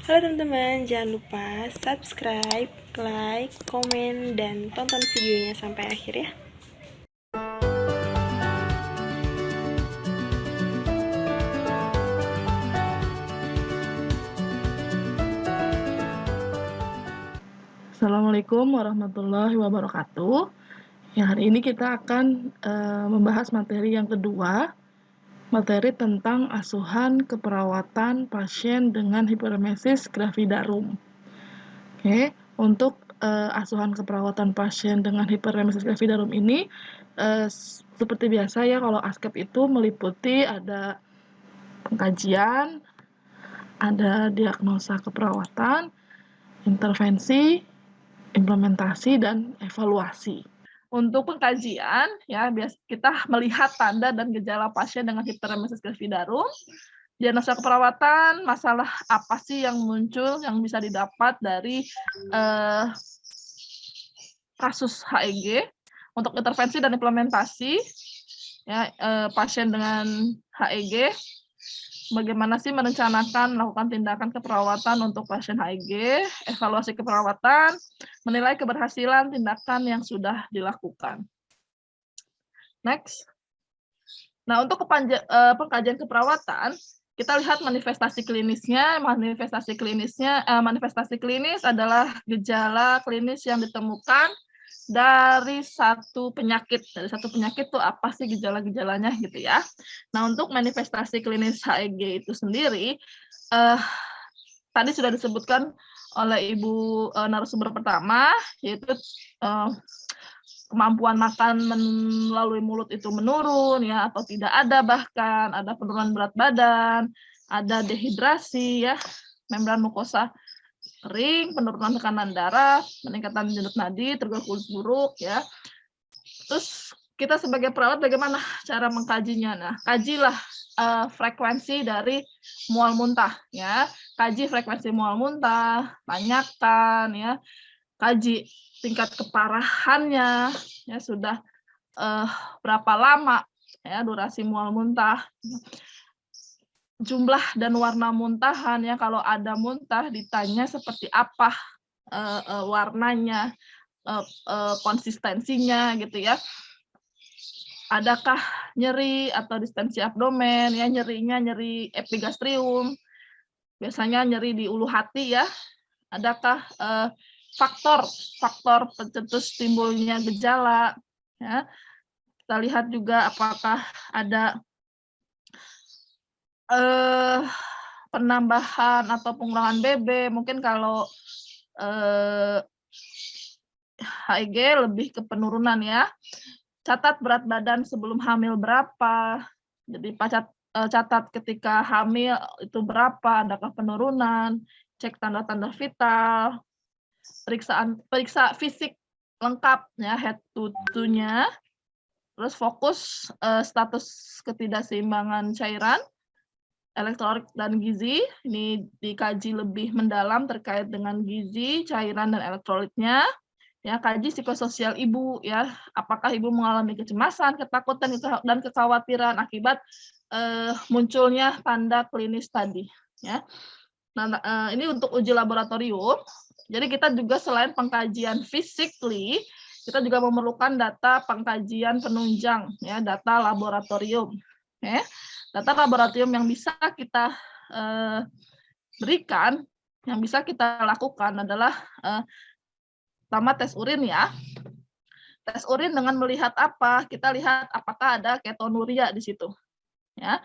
Halo teman-teman, jangan lupa subscribe, like, komen, dan tonton videonya sampai akhir ya. Assalamualaikum warahmatullahi wabarakatuh. Ya, hari ini kita akan membahas materi yang kedua, materi tentang asuhan keperawatan pasien dengan hiperemesis gravidarum. Oke, untuk asuhan keperawatan pasien dengan hiperemesis gravidarum ini seperti biasa ya, kalau ASKEP itu meliputi ada pengkajian, ada diagnosa keperawatan, intervensi, implementasi, dan evaluasi. Untuk pengkajian, ya kita melihat tanda dan gejala pasien dengan hiperemesis gravidarum. Diagnosa keperawatan, masalah apa sih yang muncul yang bisa didapat dari kasus HEG. Untuk intervensi dan implementasi, ya pasien dengan HEG, bagaimana sih merencanakan melakukan tindakan keperawatan untuk pasien HIG, evaluasi keperawatan, menilai keberhasilan tindakan yang sudah dilakukan. Next. Nah, untuk pengkajian keperawatan, kita lihat manifestasi klinisnya. Manifestasi klinis adalah gejala klinis yang ditemukan dari satu penyakit. Dari satu penyakit itu apa sih gejala-gejalanya gitu ya. Nah, untuk manifestasi klinis HEG itu sendiri, tadi sudah disebutkan oleh Ibu narasumber pertama, yaitu kemampuan makan melalui mulut itu menurun ya, atau tidak ada, bahkan ada penurunan berat badan, ada dehidrasi ya, membran mukosa kering, penurunan tekanan darah, peningkatan denyut nadi, terganggu kulit buruk ya. Terus kita sebagai perawat bagaimana cara mengkajinya? Nah, kajilah frekuensi dari mual muntah ya. Kaji frekuensi mual muntah, tanyakan ya. Kaji tingkat keparahannya ya, sudah berapa lama ya durasi mual muntah. Jumlah dan warna muntahan ya, kalau ada muntah ditanya seperti apa warnanya, konsistensinya gitu ya. Adakah nyeri atau distensi abdomen ya, nyerinya nyeri epigastrium, biasanya nyeri di ulu hati ya. Adakah faktor pencetus timbulnya gejala ya. Kita lihat juga apakah ada penambahan atau pengurangan BB. Mungkin kalau HIG lebih ke penurunan ya. Catat berat badan sebelum hamil berapa. Jadi catat ketika hamil itu berapa, adakah penurunan, cek tanda-tanda vital, periksa fisik lengkap ya, head to toe-nya. Terus fokus status ketidakseimbangan cairan, elektrolit dan gizi. Ini dikaji lebih mendalam terkait dengan gizi, cairan dan elektrolitnya. Ya, kaji psikososial ibu ya, apakah ibu mengalami kecemasan, ketakutan dan kekhawatiran akibat munculnya tanda klinis tadi ya. Nah, ini untuk uji laboratorium. Jadi kita juga selain pengkajian physically, kita juga memerlukan data pengkajian penunjang ya, data laboratorium. Ya. Data laboratorium yang bisa kita berikan, yang bisa kita lakukan adalah pertama tes urin ya. Tes urin dengan melihat apa? Kita lihat apakah ada ketonuria di situ. Ya.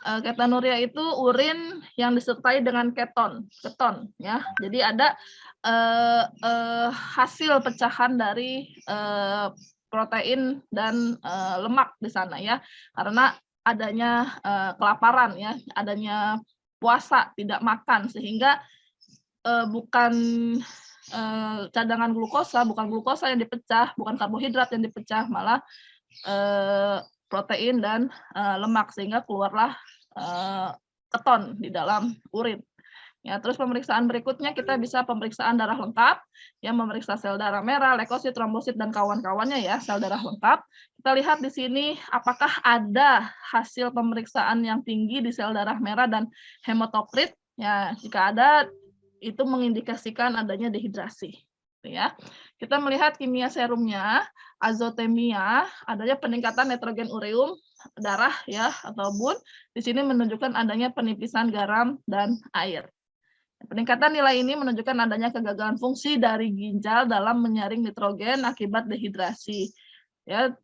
Ketonuria itu urin yang disertai dengan keton ya. Jadi ada hasil pecahan dari protein dan lemak di sana ya. Karena adanya kelaparan ya, adanya puasa tidak makan, sehingga bukan cadangan glukosa, bukan glukosa yang dipecah, bukan karbohidrat yang dipecah, malah protein dan lemak, sehingga keluarlah keton di dalam urin. Ya, terus pemeriksaan berikutnya kita bisa pemeriksaan darah lengkap, yang memeriksa sel darah merah, leukosit, trombosit dan kawan-kawannya ya, sel darah lengkap. Kita lihat di sini apakah ada hasil pemeriksaan yang tinggi di sel darah merah dan hematokrit. Ya, jika ada itu mengindikasikan adanya dehidrasi. Ya. Kita melihat kimia serumnya, azotemia, adanya peningkatan nitrogen ureum darah ya atau bun. Di sini menunjukkan adanya penipisan garam dan air. Peningkatan nilai ini menunjukkan adanya kegagalan fungsi dari ginjal dalam menyaring nitrogen akibat dehidrasi. Ya,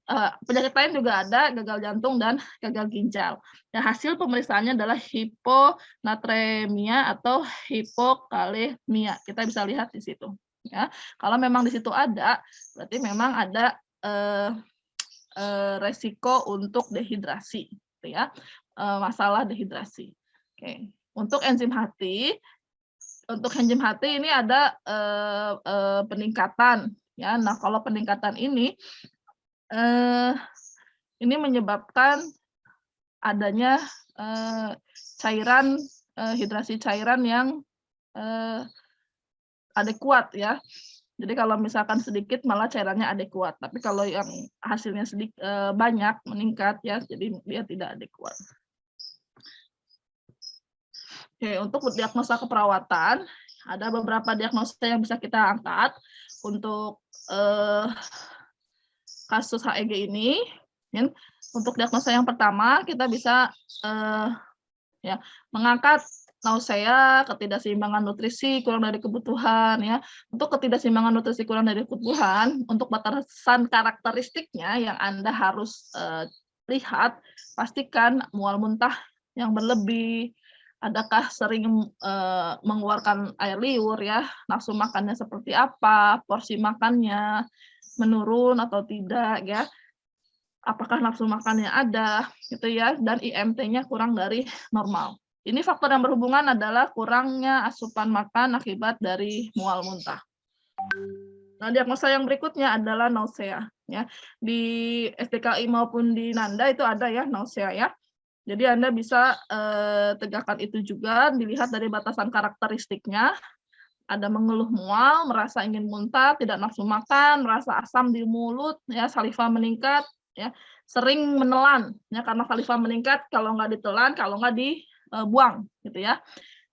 penyakit lain juga ada, gagal jantung dan gagal ginjal. Ya, hasil pemeriksaannya adalah hiponatremia atau hipokalemia. Kita bisa lihat di situ. Ya, kalau memang di situ ada, berarti memang ada resiko untuk dehidrasi, gitu ya, masalah dehidrasi. Oke, untuk enzim hati ini ada peningkatan, ya. Nah, kalau peningkatan ini menyebabkan adanya cairan hidrasi cairan yang adekuat ya. Jadi kalau misalkan sedikit malah cairannya adekuat, tapi kalau yang hasilnya banyak meningkat ya, jadi dia tidak adekuat. Oke, untuk diagnosa keperawatan ada beberapa diagnosa yang bisa kita angkat untuk kasus HEG ini. Untuk diagnosa yang pertama kita bisa mengangkat nausea, ketidakseimbangan nutrisi, kurang dari kebutuhan ya. Untuk ketidakseimbangan nutrisi kurang dari kebutuhan, untuk batasan karakteristiknya yang Anda harus lihat, pastikan mual muntah yang berlebih, adakah sering mengeluarkan air liur ya, nafsu makannya seperti apa, porsi makannya menurun atau tidak ya. Apakah nafsu makannya ada gitu ya, dan IMT-nya kurang dari normal. Ini faktor yang berhubungan adalah kurangnya asupan makan akibat dari mual muntah. Nah, diagnosa yang berikutnya adalah nausea ya. Di SDKI maupun di Nanda itu ada ya nausea ya. Jadi Anda bisa tegakkan itu juga, dilihat dari batasan karakteristiknya. Ada mengeluh mual, merasa ingin muntah, tidak nafsu makan, merasa asam di mulut, ya, saliva meningkat, ya, sering menelan, ya, karena saliva meningkat kalau nggak ditelan, kalau nggak dibuang, gitu ya.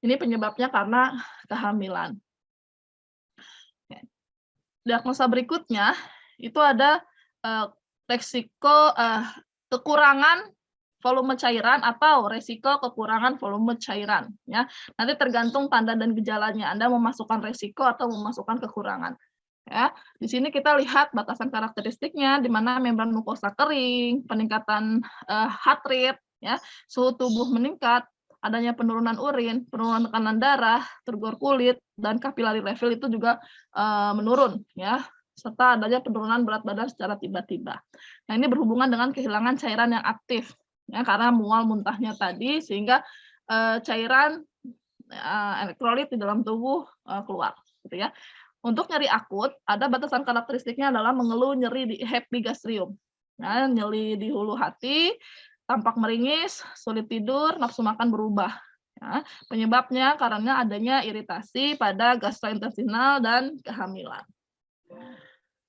Ini penyebabnya karena kehamilan. Diagnosa berikutnya itu ada resiko kekurangan volume cairan atau resiko kekurangan volume cairan ya. Nanti tergantung tanda dan gejalanya, Anda memasukkan resiko atau memasukkan kekurangan. Ya, di sini kita lihat batasan karakteristiknya di mana membran mukosa kering, peningkatan heart rate ya, suhu tubuh meningkat, adanya penurunan urin, penurunan tekanan darah, turgor kulit dan kapilari level itu juga menurun ya, serta adanya penurunan berat badan secara tiba-tiba. Nah, ini berhubungan dengan kehilangan cairan yang aktif. Ya, karena mual muntahnya tadi sehingga cairan elektrolit di dalam tubuh keluar gitu ya. Untuk nyeri akut ada batasan karakteristiknya adalah mengeluh nyeri di epigastrium. Nah, nyeri di hulu hati, tampak meringis, sulit tidur, nafsu makan berubah. Ya, penyebabnya karena adanya iritasi pada gastrointestinal dan kehamilan.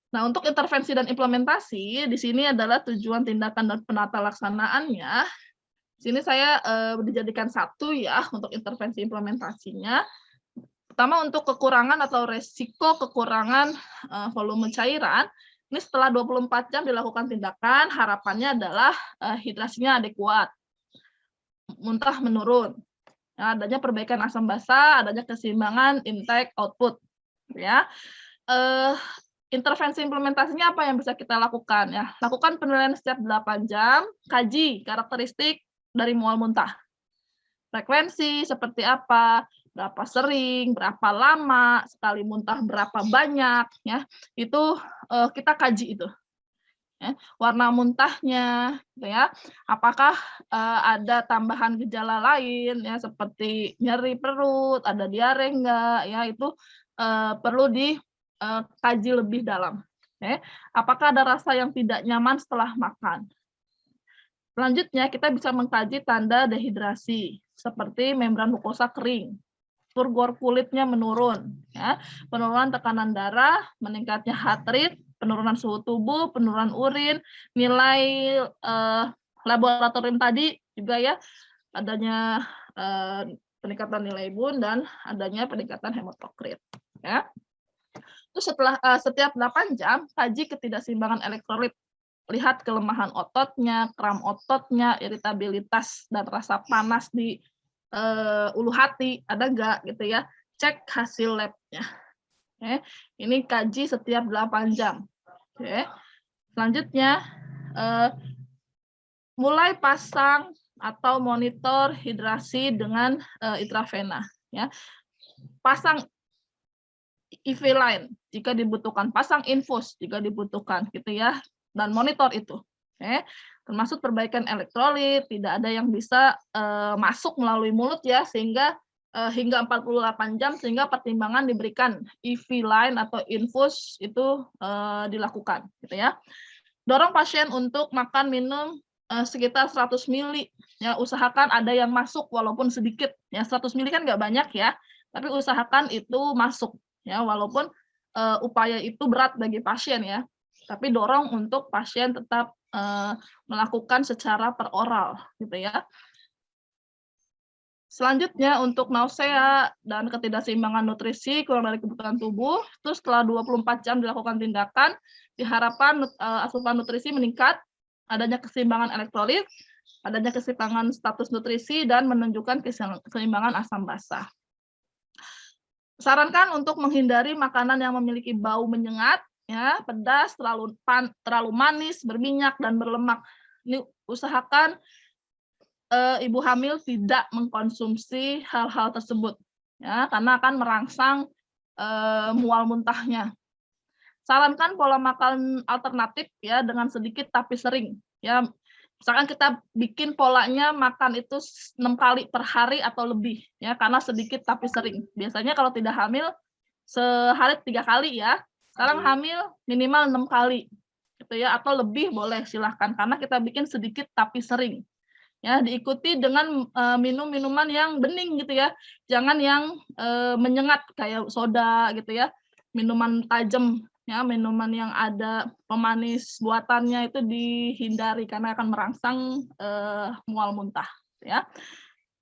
Nah, untuk intervensi dan implementasi, di sini adalah tujuan tindakan dan penata laksanaannya. Di sini saya dijadikan satu ya untuk intervensi implementasinya. Pertama untuk kekurangan atau resiko kekurangan volume cairan, ini setelah 24 jam dilakukan tindakan, harapannya adalah hidrasinya adekuat, muntah menurun, ya, adanya perbaikan asam basa, adanya keseimbangan intake output, ya. Intervensi implementasinya apa yang bisa kita lakukan ya? Lakukan penilaian setiap 8 jam, kaji karakteristik dari mual muntah. Frekuensi seperti apa, berapa sering, berapa lama, sekali muntah berapa banyak ya. Itu kita kaji itu. Ya, warna muntahnya gitu ya. Apakah ada tambahan gejala lain ya seperti nyeri perut, ada diare enggak ya, itu perlu kaji lebih dalam. Apakah ada rasa yang tidak nyaman setelah makan? Selanjutnya kita bisa mengkaji tanda dehidrasi seperti membran mukosa kering, turgor kulitnya menurun, ya, penurunan tekanan darah, meningkatnya heart rate, penurunan suhu tubuh, penurunan urin, nilai laboratorium tadi juga ya, adanya peningkatan nilai imun dan adanya peningkatan hematokrit. Ya. Terus setelah setiap 8 jam kaji ketidakseimbangan elektrolit. Lihat kelemahan ototnya, kram ototnya, iritabilitas dan rasa panas di ulu hati ada nggak gitu ya. Cek hasil labnya. Oke. Ini kaji setiap 8 jam. Oke. Selanjutnya mulai pasang atau monitor hidrasi dengan intravena. Ya. Pasang IV line jika dibutuhkan, pasang infus jika dibutuhkan, gitu ya, dan monitor itu. Oke. Termasuk perbaikan elektrolit, tidak ada yang bisa masuk melalui mulut ya, sehingga hingga 48 jam sehingga pertimbangan diberikan IV line atau infus itu dilakukan, gitu ya. Dorong pasien untuk makan minum sekitar 100 ml. Ya, usahakan ada yang masuk walaupun sedikit. Ya, 100 ml kan nggak banyak ya, tapi usahakan itu masuk. Ya, walaupun upaya itu berat bagi pasien ya, tapi dorong untuk pasien tetap melakukan secara peroral, gitu ya. Selanjutnya untuk nausea dan ketidakseimbangan nutrisi kurang dari kebutuhan tubuh, terus setelah 24 jam dilakukan tindakan, diharapkan asupan nutrisi meningkat, adanya keseimbangan elektrolit, adanya keseimbangan status nutrisi, dan menunjukkan keseimbangan asam basa. Sarankan untuk menghindari makanan yang memiliki bau menyengat, ya, pedas, terlalu manis, berminyak, dan berlemak. Ini usahakan ibu hamil tidak mengkonsumsi hal-hal tersebut, ya, karena akan merangsang mual muntahnya. Sarankan pola makan alternatif ya dengan sedikit tapi sering. Ya, misalkan kita bikin polanya makan itu 6 kali per hari atau lebih ya, karena sedikit tapi sering. Biasanya kalau tidak hamil sehari 3 kali ya. Sekarang hamil minimal 6 kali gitu ya, atau lebih boleh silahkan karena kita bikin sedikit tapi sering. Ya, diikuti dengan minum minuman yang bening gitu ya. Jangan yang menyengat kayak soda gitu ya. Minuman tajam ya, minuman yang ada pemanis buatannya itu dihindari karena akan merangsang mual muntah ya.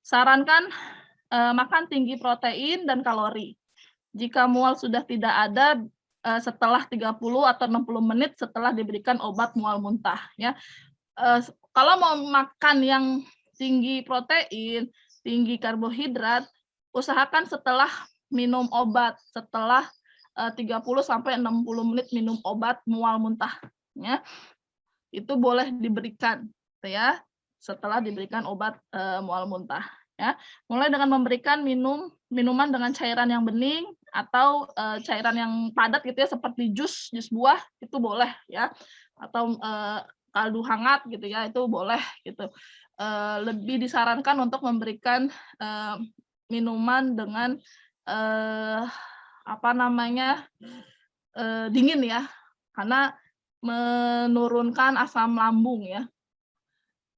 Sarankan makan tinggi protein dan kalori. Jika mual sudah tidak ada setelah 30 atau 60 menit setelah diberikan obat mual muntah ya. Kalau mau makan yang tinggi protein, tinggi karbohidrat, usahakan setelah minum obat, setelah 30 sampai 60 menit minum obat mual muntah ya. Itu boleh diberikan ya setelah diberikan obat mual muntah ya. Mulai dengan memberikan minuman dengan cairan yang bening atau cairan yang padat gitu ya, seperti jus buah itu boleh ya, atau kaldu hangat gitu ya, itu boleh gitu. Lebih disarankan untuk memberikan minuman dengan dingin ya, karena menurunkan asam lambung ya.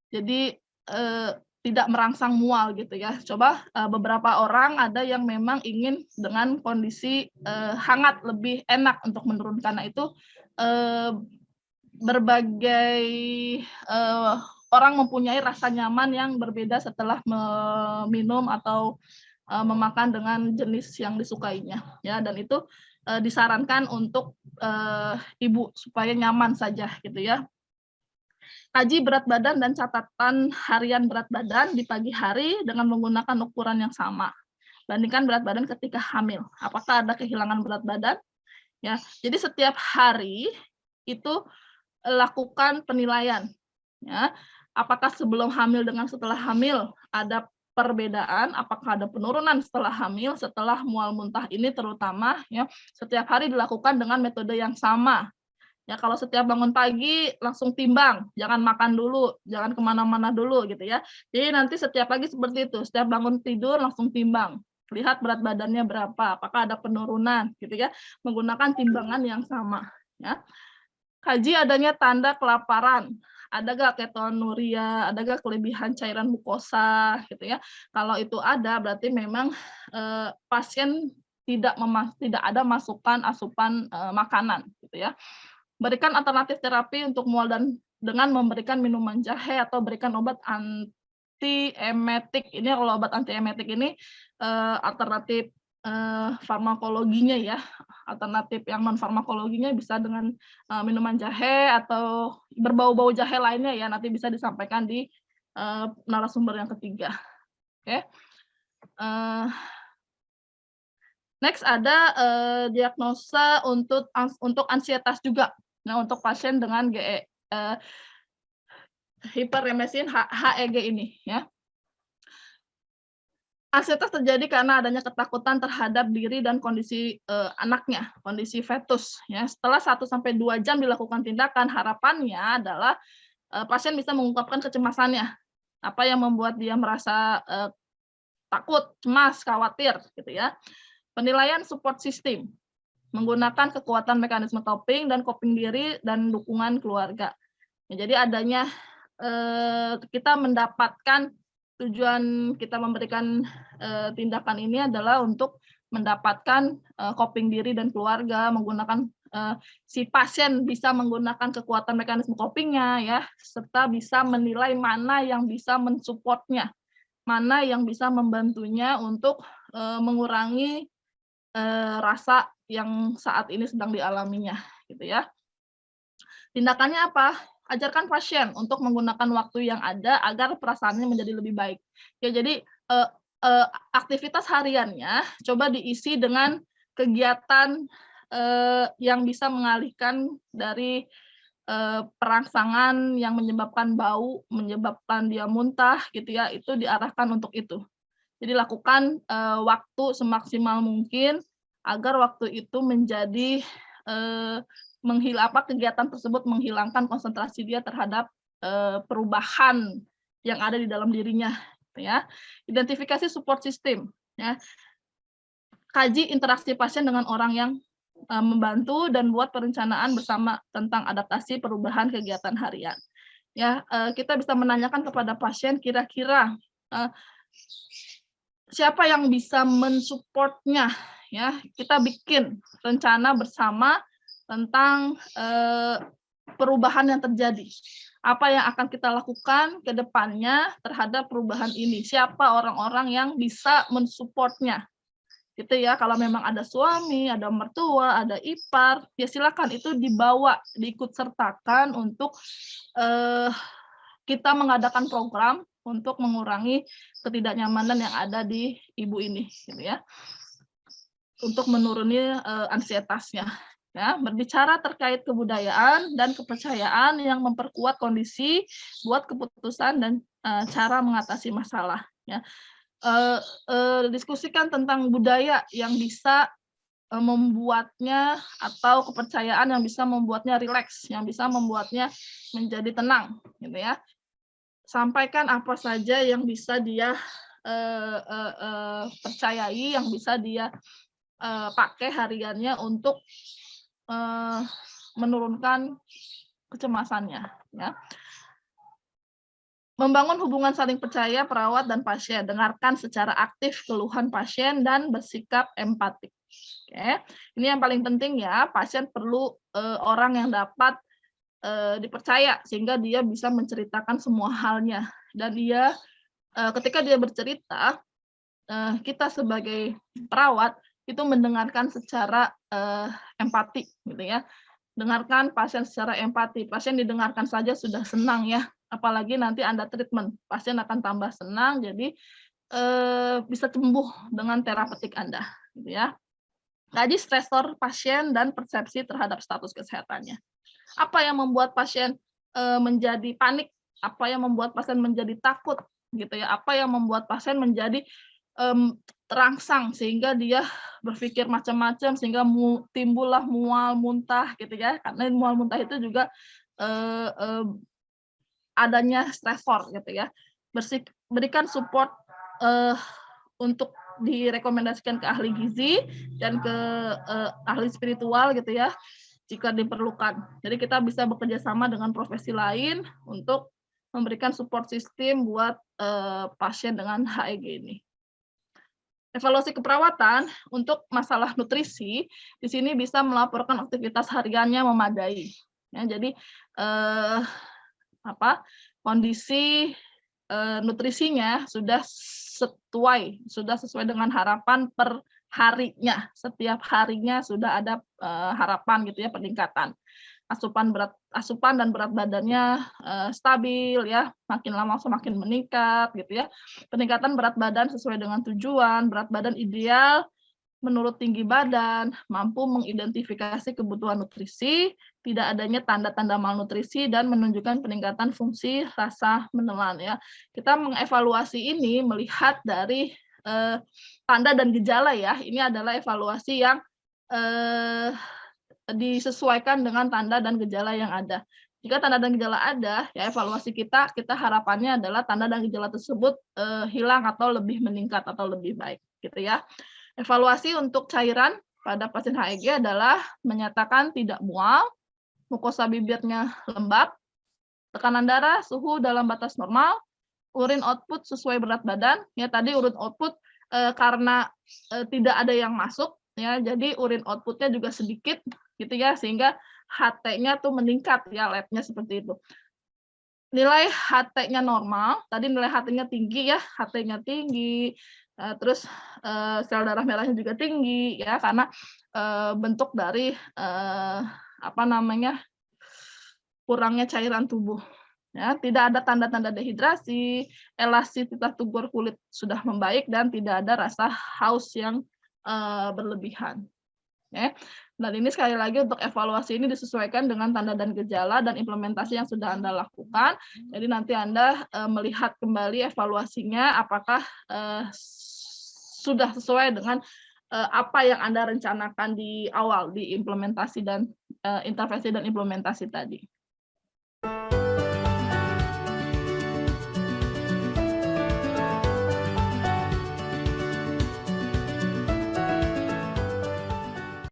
Jadi tidak merangsang mual gitu ya. Coba beberapa orang ada yang memang ingin dengan kondisi hangat lebih enak untuk menurunkan. Nah itu berbagai orang mempunyai rasa nyaman yang berbeda setelah meminum atau memakan dengan jenis yang disukainya ya, dan itu disarankan untuk ibu supaya nyaman saja gitu ya. Kaji berat badan dan catatan harian berat badan di pagi hari dengan menggunakan ukuran yang sama. Bandingkan berat badan ketika hamil. Apakah ada kehilangan berat badan? Ya, jadi setiap hari itu lakukan penilaian. Ya, apakah sebelum hamil dengan setelah hamil ada perbedaan? Apakah ada penurunan setelah hamil, setelah mual muntah ini terutama? Ya, setiap hari dilakukan dengan metode yang sama. Ya, kalau setiap bangun pagi langsung timbang, jangan makan dulu, jangan kemana-mana dulu gitu ya. Jadi nanti setiap pagi seperti itu, setiap bangun tidur langsung timbang, lihat berat badannya berapa, apakah ada penurunan gitu ya, menggunakan timbangan yang sama. Ya. Kaji adanya tanda kelaparan, ada nggak ketonuria, ada nggak kelebihan cairan mukosa gitu ya. Kalau itu ada, berarti memang pasien tidak ada masukan asupan makanan gitu ya. Berikan alternatif terapi untuk mual dan dengan memberikan minuman jahe atau berikan obat anti-emetik. Ini kalau obat anti-emetik ini alternatif farmakologinya ya. Alternatif yang non farmakologinya bisa dengan minuman jahe atau berbau-bau jahe lainnya ya. Nanti bisa disampaikan di narasumber yang ketiga. Oke. Next ada diagnosa untuk ansietas juga. Nah, untuk pasien dengan hiperemesin HEG ini ya. Ansietas terjadi karena adanya ketakutan terhadap diri dan kondisi anaknya, kondisi fetus ya. Setelah 1 sampai 2 jam dilakukan tindakan, harapannya adalah pasien bisa mengungkapkan kecemasannya. Apa yang membuat dia merasa takut, cemas, khawatir gitu ya. Penilaian support system menggunakan kekuatan mekanisme coping dan coping diri dan dukungan keluarga. Ya, jadi adanya kita mendapatkan tujuan kita memberikan tindakan ini adalah untuk mendapatkan coping diri dan keluarga, menggunakan si pasien bisa menggunakan kekuatan mekanisme copingnya ya, serta bisa menilai mana yang bisa mensupportnya, mana yang bisa membantunya untuk mengurangi rasa yang saat ini sedang dialaminya, gitu ya. Tindakannya apa? Ajarkan pasien untuk menggunakan waktu yang ada agar perasaannya menjadi lebih baik. Ya, jadi aktivitas hariannya coba diisi dengan kegiatan yang bisa mengalihkan dari perangsangan yang menyebabkan bau, menyebabkan dia muntah, gitu ya. Itu diarahkan untuk itu. Jadi lakukan waktu semaksimal mungkin agar waktu itu menjadi kegiatan tersebut menghilangkan konsentrasi dia terhadap perubahan yang ada di dalam dirinya, gitu ya. Identifikasi support system, ya. Kaji interaksi pasien dengan orang yang membantu dan buat perencanaan bersama tentang adaptasi perubahan kegiatan harian. Ya, kita bisa menanyakan kepada pasien kira-kira siapa yang bisa mensupportnya ya. Kita bikin rencana bersama tentang perubahan yang terjadi. Apa yang akan kita lakukan ke depannya terhadap perubahan ini? Siapa orang-orang yang bisa mensupportnya? Gitu ya. Kalau memang ada suami, ada mertua, ada ipar, ya silakan itu dibawa, diikut sertakan untuk kita mengadakan program untuk mengurangi ketidaknyamanan yang ada di ibu ini, gitu ya, untuk menuruni ansietasnya. Ya, berbicara terkait kebudayaan dan kepercayaan yang memperkuat kondisi, buat keputusan dan cara mengatasi masalah. Ya, diskusikan tentang budaya yang bisa membuatnya atau kepercayaan yang bisa membuatnya rileks, yang bisa membuatnya menjadi tenang, gitu ya. Sampaikan apa saja yang bisa dia percayai, yang bisa dia pakai hariannya untuk menurunkan kecemasannya. Ya. Membangun hubungan saling percaya perawat dan pasien, dengarkan secara aktif keluhan pasien dan bersikap empatik. Oke, ini yang paling penting ya. Pasien perlu orang yang dapat dipercaya sehingga dia bisa menceritakan semua halnya, dan dia ketika dia bercerita, kita sebagai perawat itu mendengarkan secara empati, gitu ya. Dengarkan pasien secara empati. Pasien didengarkan saja sudah senang ya, apalagi nanti Anda treatment, pasien akan tambah senang, jadi bisa sembuh dengan terapeutik Anda, gitu ya. Kaji stresor pasien dan persepsi terhadap status kesehatannya. Apa yang membuat pasien menjadi panik? Apa yang membuat pasien menjadi takut? Gitu ya. Apa yang membuat pasien menjadi terangsang sehingga dia berpikir macam-macam sehingga timbullah mual, muntah gitu ya. Karena mual muntah itu juga adanya stresor gitu ya. Berikan support untuk direkomendasikan ke ahli gizi dan ke ahli spiritual gitu ya, jika diperlukan. Jadi kita bisa bekerja sama dengan profesi lain untuk memberikan support system buat pasien dengan HEG ini. Evaluasi keperawatan untuk masalah nutrisi, di sini bisa melaporkan aktivitas hariannya memadai. Ya, jadi kondisi nutrisinya sudah sesuai dengan harapan per harinya. Setiap harinya sudah ada harapan gitu ya, peningkatan. Asupan dan berat badannya stabil ya, makin lama semakin meningkat gitu ya. Peningkatan berat badan sesuai dengan tujuan, berat badan ideal menurut tinggi badan, mampu mengidentifikasi kebutuhan nutrisi, tidak adanya tanda-tanda malnutrisi dan menunjukkan peningkatan fungsi rasa menelan ya. Kita mengevaluasi ini melihat dari tanda dan gejala ya. Ini adalah evaluasi yang disesuaikan dengan tanda dan gejala yang ada. Jika tanda dan gejala ada, ya evaluasi kita harapannya adalah tanda dan gejala tersebut hilang atau lebih meningkat atau lebih baik, gitu ya. Evaluasi untuk cairan pada pasien HIG adalah menyatakan tidak mual, mukosa bibirnya lembab, tekanan darah, suhu dalam batas normal, urin output sesuai berat badan. Ya tadi urin output karena tidak ada yang masuk, ya jadi urin outputnya juga sedikit gitu ya, sehingga HT-nya tuh meningkat ya, labnya seperti itu. Nilai HT-nya normal, tadi nilai HT-nya tinggi ya, HT-nya tinggi, terus sel darah merahnya juga tinggi ya, karena bentuk dari kurangnya cairan tubuh. Ya, tidak ada tanda-tanda dehidrasi, elastisitas tubuh kulit sudah membaik dan tidak ada rasa haus yang berlebihan. Ya. Dan ini sekali lagi untuk evaluasi ini disesuaikan dengan tanda dan gejala dan implementasi yang sudah Anda lakukan. Jadi nanti Anda melihat kembali evaluasinya apakah sudah sesuai dengan apa yang Anda rencanakan di awal di implementasi dan intervensi dan implementasi tadi.